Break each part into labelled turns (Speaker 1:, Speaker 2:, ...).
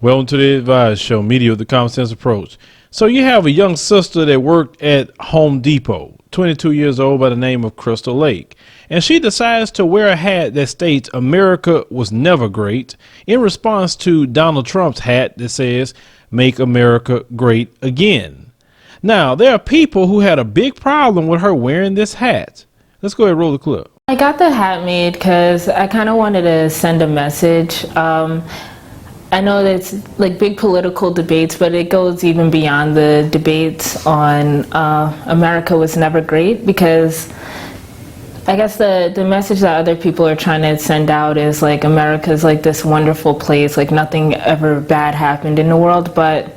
Speaker 1: Welcome to the Advice Show, media with the common sense approach. So you have a young sister that worked at Home Depot, 22 years old, by the name of Krystal Lake. And she decides to wear a hat that states America was never great in response to Donald Trump's hat that says make America great again. Now, there are people who had a big problem with her wearing this hat. Let's go ahead and roll the clip.
Speaker 2: I got the hat made because I kind of wanted to send a message. I know that it's like big political debates, but it goes even beyond the debates on America was never great, because I guess the message that other people are trying to send out is like America's like this wonderful place, like nothing ever bad happened in the world, but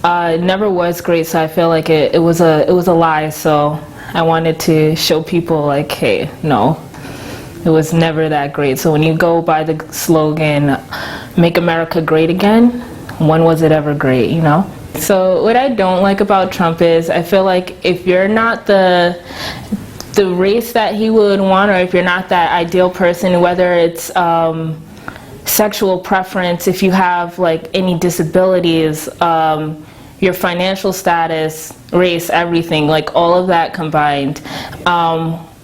Speaker 2: it never was great. So I feel like it was a lie. So I wanted to show people like, hey, no, it was never that great. So when you go by the slogan, make America great again, when was it ever great, you know? So what I don't like about Trump is I feel like if you're not the race that he would want, or if you're not that ideal person, whether it's sexual preference, if you have like any disabilities, your financial status, race, everything, like all of that combined,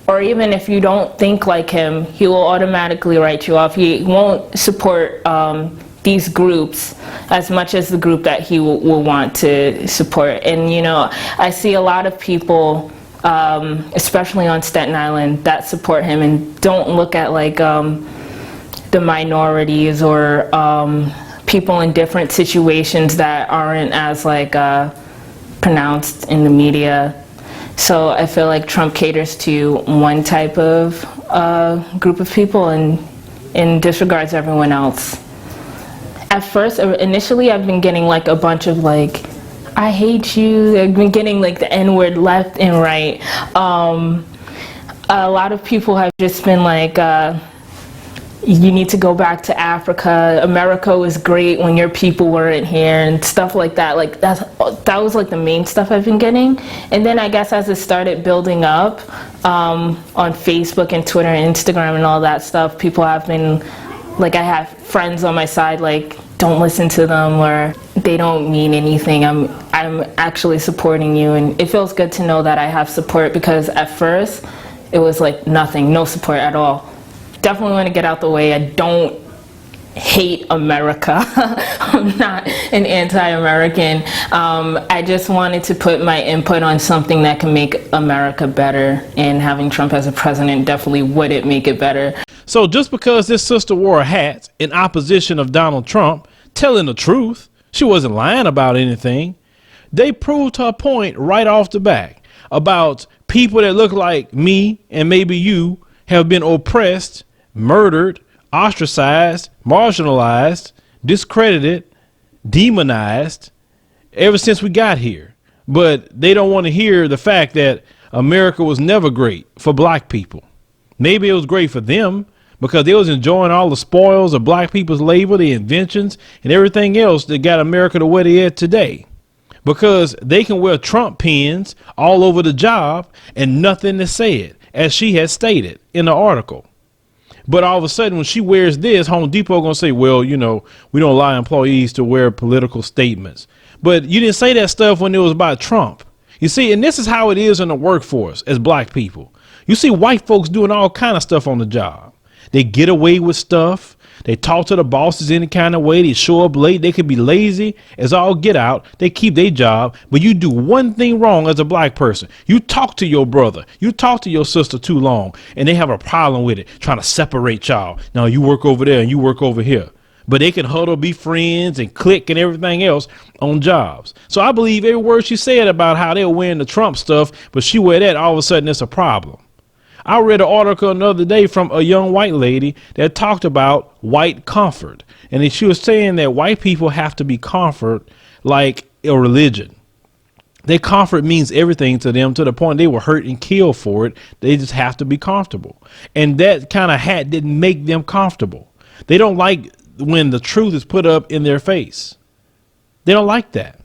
Speaker 2: or even if you don't think like him, he will automatically write you off. He won't support these groups as much as the group that he will want to support. And you know, I see a lot of people, especially on Staten Island, that support him and don't look at like the minorities or people in different situations that aren't as like pronounced in the media. So I feel like Trump caters to one type of group of people and disregards everyone else. At first, initially, I've been getting like a bunch of like, I hate you. I've been getting like the N-word left and right. A lot of people have just been like, you need to go back to Africa. America was great when your people weren't here and stuff like that. Like that was like the main stuff I've been getting. And then I guess as it started building up on Facebook and Twitter and Instagram and all that stuff, people have been like, I have friends on my side like, don't listen to them, or they don't mean anything. I'm actually supporting you, and it feels good to know that I have support, because at first it was like nothing, no support at all. Definitely want to get out the way. I don't hate America. I'm not an anti-American. I just wanted to put my input on something that can make America better, and having Trump as a president definitely wouldn't make it better.
Speaker 1: So just because this sister wore a hat in opposition of Donald Trump, telling the truth, she wasn't lying about anything, they proved her point right off the bat about people that look like me and maybe you have been oppressed, murdered, ostracized, marginalized, discredited, demonized ever since we got here. But they don't want to hear the fact that America was never great for black people. Maybe it was great for them because they was enjoying all the spoils of black people's labor, the inventions, and everything else that got America to where they are today. Because they can wear Trump pins all over the job and nothing is said, as she had stated in the article. But all of a sudden, when she wears this, Home Depot gonna say, well, you know, we don't allow employees to wear political statements. But you didn't say that stuff when it was about Trump. You see, and this is how it is in the workforce as black people. You see white folks doing all kind of stuff on the job. They get away with stuff. They talk to the bosses any kind of way. They show up late. They could be lazy as all get out. They keep their job. But you do one thing wrong as a black person. You talk to your brother. You talk to your sister too long, and they have a problem with it, trying to separate y'all. Now you work over there and you work over here. But they can huddle, be friends, and click and everything else on jobs. So I believe every word she said about how they were wearing the Trump stuff, but she wear that, all of a sudden it's a problem. I read an article another day from a young white lady that talked about white comfort. And she was saying that white people have to be comfort like a religion. Their comfort means everything to them, to the point they were hurt and killed for it. They just have to be comfortable. And that kind of hat didn't make them comfortable. They don't like when the truth is put up in their face. They don't like that.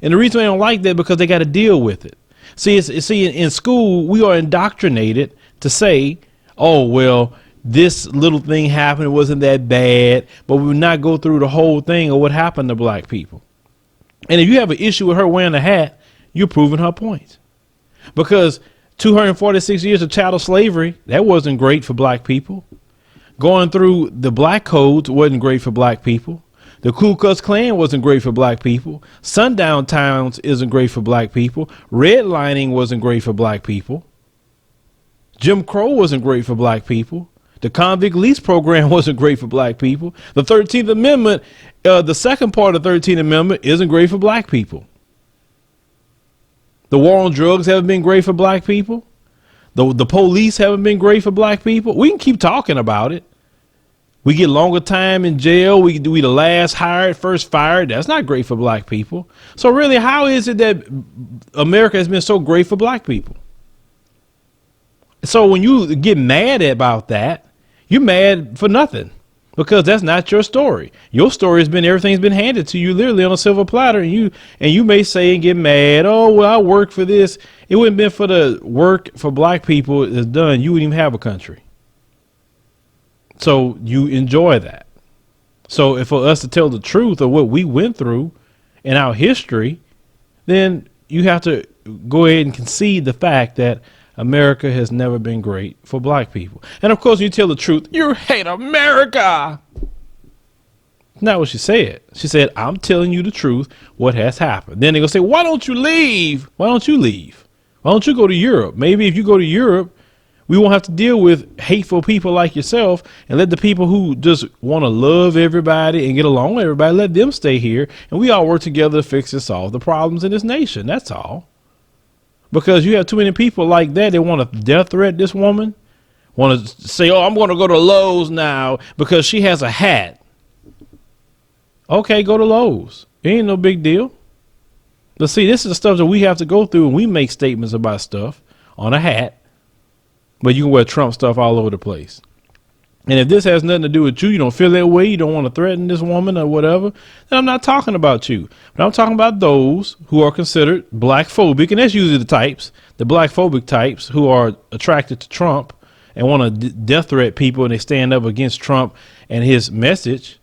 Speaker 1: And the reason they don't like that because they got to deal with it. See, in school, we are indoctrinated to say, oh, well, this little thing happened, it wasn't that bad, but we would not go through the whole thing of what happened to black people. And if you have an issue with her wearing a hat, you're proving her point. Because 246 years of chattel slavery, that wasn't great for black people. Going through the black codes wasn't great for black people. The Ku Klux Klan wasn't great for black people. Sundown towns isn't great for black people. Redlining wasn't great for black people. Jim Crow wasn't great for black people. The convict lease program wasn't great for black people. The 13th Amendment, the second part of the 13th Amendment isn't great for black people. The war on drugs haven't been great for black people. The police haven't been great for black people. We can keep talking about it. We get longer time in jail. We the last hired, first fired. That's not great for black people. So really, how is it that America has been so great for black people? So when you get mad about that, you're mad for nothing, because that's not your story. Your story has been everything's been handed to you literally on a silver platter, and you may say and get mad, oh well, I work for this. It wouldn't have been for the work for black people that's done, you wouldn't even have a country. So you enjoy that. So if for us to tell the truth of what we went through in our history, then you have to go ahead and concede the fact that America has never been great for black people. And of course, you tell the truth, you hate America. Not what she said. She said, I'm telling you the truth, what has happened. Then they're going to say, why don't you leave? Why don't you leave? Why don't you go to Europe? Maybe if you go to Europe, we won't have to deal with hateful people like yourself, and let the people who just want to love everybody and get along with everybody, let them stay here. And we all work together to fix and solve the problems in this nation. That's all. Because you have too many people like that. They want to death threat this woman, want to say, oh, I'm going to go to Lowe's now because she has a hat. Okay, go to Lowe's. It ain't no big deal. But see, this is the stuff that we have to go through when we make statements about stuff on a hat. But you can wear Trump stuff all over the place. And if this has nothing to do with you, you don't feel that way, you don't want to threaten this woman or whatever, then I'm not talking about you. But I'm talking about those who are considered black phobic, and that's usually the types, the black phobic types who are attracted to Trump and want to death threat people, and they stand up against Trump and his message.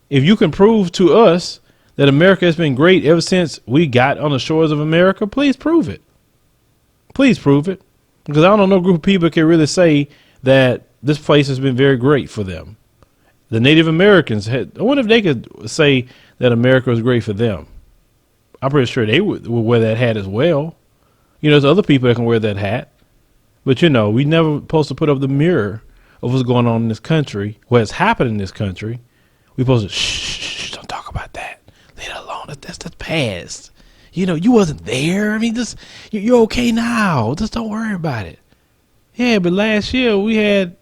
Speaker 1: If you can prove to us that America has been great ever since we got on the shores of America, please prove it. Please prove it. Because I don't know a group of people can really say that this place has been very great for them. The Native Americans I wonder if they could say that America was great for them. I'm pretty sure they would wear that hat as well. You know, there's other people that can wear that hat. But, you know, we never supposed to put up the mirror of what's going on in this country, what's happened in this country. We're supposed to, shh, don't talk about that. Leave it alone. That's past. You know, you wasn't there. I mean, just you're okay now. Just don't worry about it. Yeah, but last year we had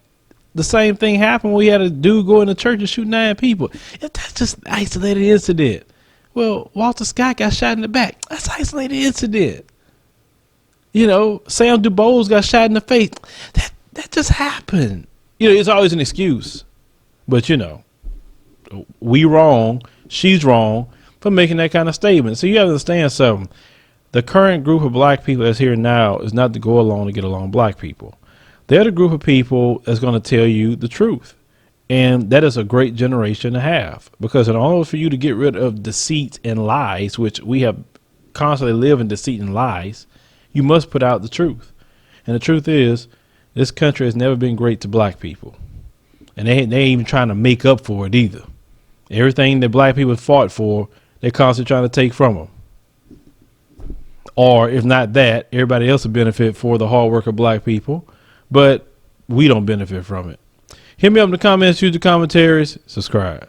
Speaker 1: the same thing happen. We had a dude go in the church and shoot 9 people. That's just an isolated incident. Well, Walter Scott got shot in the back. That's an isolated incident. You know, Sam DuBose got shot in the face. That just happened. You know, it's always an excuse. But, you know, we wrong. She's wrong for making that kind of statement. So you have to understand something. The current group of black people that's here now is not to go along to get along black people. They're the group of people that's going to tell you the truth. And that is a great generation to have, because in order for you to get rid of deceit and lies, which we have constantly live in deceit and lies, you must put out the truth. And the truth is, this country has never been great to black people. And they ain't even trying to make up for it either. Everything that black people fought for, they're constantly trying to take from them. Or if not that, everybody else will benefit for the hard work of black people, but we don't benefit from it. Hit me up in the comments, use the commentaries, subscribe.